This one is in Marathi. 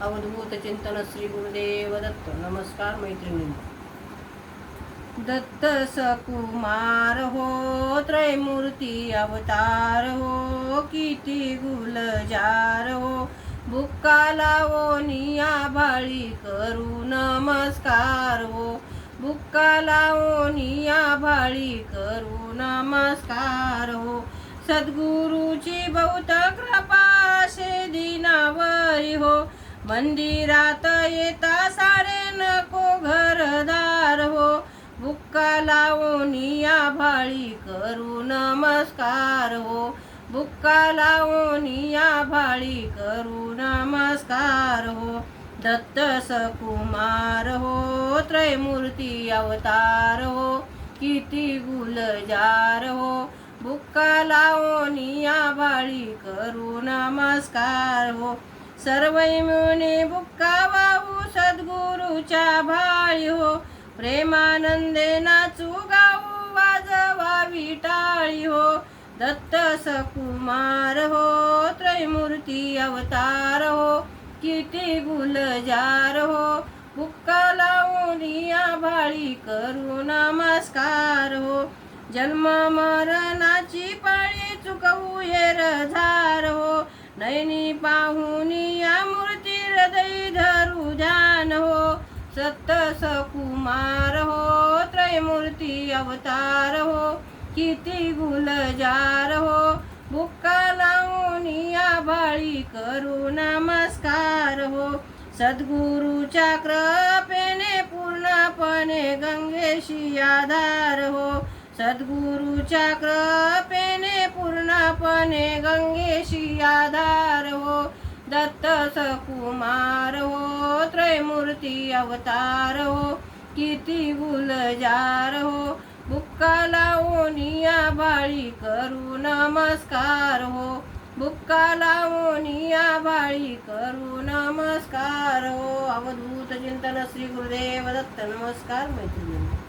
अवधूत चिंतन श्री गुरुदेव दत्त. नमस्कार मैत्रिणी. दत्त सकुमार हो, त्रैमूर्ती अवतार हो, किती गुलजार हो, बुक्का लावोनिया भाळी करू नमस्कार हो, बुक्का लावोनिया भाळी करू नमस्कार हो. सद्गुरूची बहुत कृपा शे दिनावरी हो, मंदिरात येता सारे नको घरदार हो, बुक्का लावोनिया भाळी करू नमस्कार हो, बुक्का लावोनिया भाळी करू नमस्कार हो. दत्त सकुमार हो, त्रैमूर्ती अवतार हो, किती गुलजार हो, बुक्का लावोनिया भाळी करू नमस्कार हो. सर्वै मिळून बुक्का वाहू सद्गुरूच्या भाळी हो, प्रेमानंदे नाचू गाऊ वाजवावी टाळी हो. दत्त सकुमार हो, त्रैमूर्ती अवतार हो, किती गुलजार हो, बुक्का लावोनिया भाळी करू नमस्कार हो. जन्म मरणाची पाळी चुकवू झार हो, नैनी पाहुनिया मूर्ती हृदय धरू ध्यान हो. दत्त सकुमार हो, त्रैमूर्ती अवतार हो, किती गुलजार हो, बुक्का लावोनिया भाळी करू नमस्कार हो. सद्गुरूच्या कृपेने पूर्णपणे गंगेशी आधार हो, सद्गुरूच्या कृपेने पूर्णपणे गंगेशी आधार हो. दत्त सकुमार हो, त्रैमूर्ती अवतार हो, किती गुलजार हो, बुक्का लावोनिया भाळी करू नमस्कार हो, बुक्का लावोनिया भाळी करू नमस्कार हो. अवधूत चिंतन श्री गुरुदेव दत्त. नमस्कार मैत्रिणी.